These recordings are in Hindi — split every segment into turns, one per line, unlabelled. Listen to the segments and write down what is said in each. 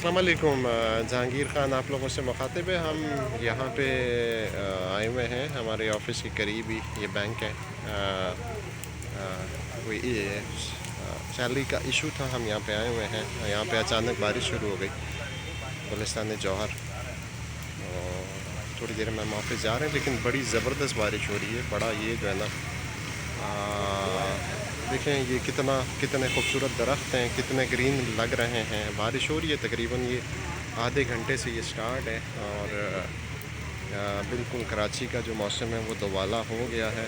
अस्सलाम वालेकुम। जहांगीर ख़ान आप लोगों से मुखातिब है। हम यहाँ पे आए हुए हैं, हमारे ऑफिस के करीब ही ये बैंक है। कोई सैलरी का इशू था, हम यहाँ पे आए हुए हैं। यहाँ पे अचानक बारिश शुरू हो गई, गुलिस्तान जौहर। और थोड़ी देर में हम ऑफिस जा रहे हैं, लेकिन बड़ी ज़बरदस्त बारिश हो रही है। बड़ा ये जो है ना, देखें ये कितने खूबसूरत दरख्त हैं, कितने ग्रीन लग रहे हैं। बारिश हो रही है, तकरीबन ये आधे घंटे से ये स्टार्ट है। और बिल्कुल कराची का जो मौसम है वो दोबाला हो गया है।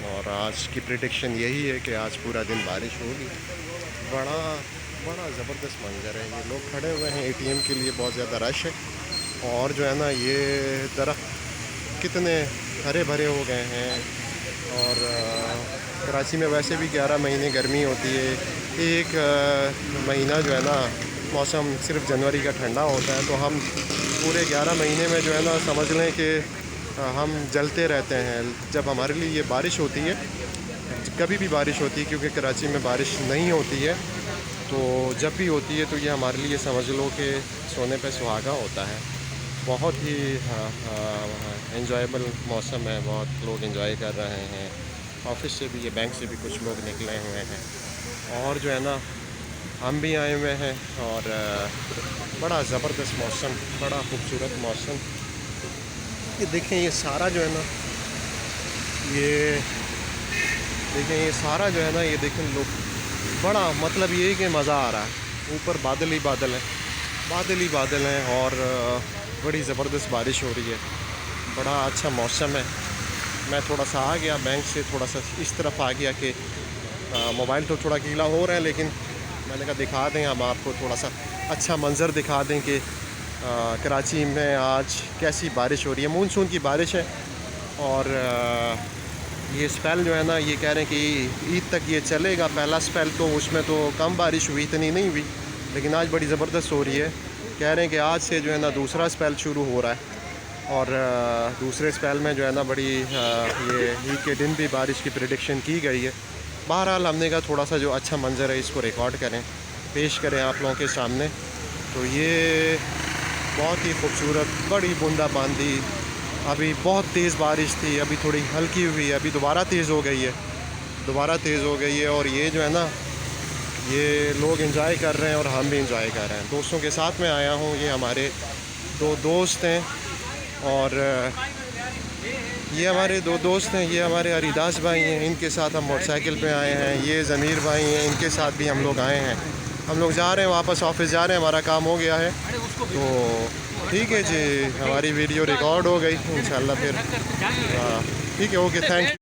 और आज की प्रेडिक्शन यही है कि आज पूरा दिन बारिश होगी। बड़ा बड़ा ज़बरदस्त मंजर है। ये लोग खड़े हुए हैं एटीएम के लिए, बहुत ज़्यादा रश है। और जो है ना, ये दरख्त कितने हरे भरे हो गए हैं। और कराची में वैसे भी 11 महीने गर्मी होती है। एक महीना जो है ना, मौसम सिर्फ जनवरी का ठंडा होता है। तो हम पूरे 11 महीने में जो है ना, समझ लें कि हम जलते रहते हैं। जब हमारे लिए ये बारिश होती है, कभी भी बारिश होती है, क्योंकि कराची में बारिश नहीं होती है, तो जब भी होती है तो ये हमारे लिए समझ लो कि सोने पे सुहागा होता है। बहुत ही एंजॉयबल मौसम है, बहुत लोग एंजॉय कर रहे हैं। ऑफिस से भी, ये बैंक से भी कुछ लोग निकले हुए हैं। और जो है ना, हम भी आए हुए हैं। और बड़ा ज़बरदस्त मौसम, बड़ा खूबसूरत मौसम। ये देखें, ये सारा जो है ना, ये देखें, ये सारा जो है ना, ये देखें लोग, बड़ा मतलब ये है कि मज़ा आ रहा है। ऊपर बादल ही बादल हैं, बादल ही बादल हैं। और बड़ी ज़बरदस्त बारिश हो रही है। बड़ा अच्छा मौसम है। मैं थोड़ा सा आ गया बैंक से, थोड़ा सा इस तरफ आ गया कि मोबाइल तो थोड़ा गीला हो रहा है, लेकिन मैंने कहा दिखा दें हम आपको, थोड़ा सा अच्छा मंज़र दिखा दें कि कराची में आज कैसी बारिश हो रही है। मानसून की बारिश है। और ये स्पेल जो है ना, ये कह रहे हैं कि ईद तक ये चलेगा। पहला स्पेल तो उसमें तो कम बारिश हुई, इतनी नहीं हुई, लेकिन आज बड़ी ज़बरदस्त हो रही है। कह रहे हैं कि आज से जो है ना, दूसरा स्पेल शुरू हो रहा है। और दूसरे स्पेल में जो है ना, बड़ी ये ईद के दिन भी बारिश की प्रेडिक्शन की गई है। बहरहाल हमने कहा थोड़ा सा जो अच्छा मंज़र है इसको रिकॉर्ड करें, पेश करें आप लोगों के सामने। तो ये बहुत ही खूबसूरत, बड़ी बूंदाबांदी। अभी बहुत तेज़ बारिश थी, अभी थोड़ी हल्की हुई है, अभी दोबारा तेज़ हो गई है, दोबारा तेज़ हो गई है। और ये जो है ना, ये लोग एंजॉय कर रहे हैं और हम भी एंजॉय कर रहे हैं। दोस्तों के साथ में आया हूँ। ये हमारे दो दोस्त हैं, और ये हमारे दो दोस्त हैं। ये हमारे अरीदास भाई हैं, इनके साथ हम मोटरसाइकिल पे आए हैं। ये ज़मीर भाई हैं, इनके साथ भी हम लोग आए हैं। हम लोग जा रहे हैं वापस ऑफिस जा रहे हैं, हमारा काम हो गया है। तो ठीक है जी, हमारी वीडियो रिकॉर्ड हो गई। इंशाल्लाह फिर ठीक है, ओके, थैंक यू।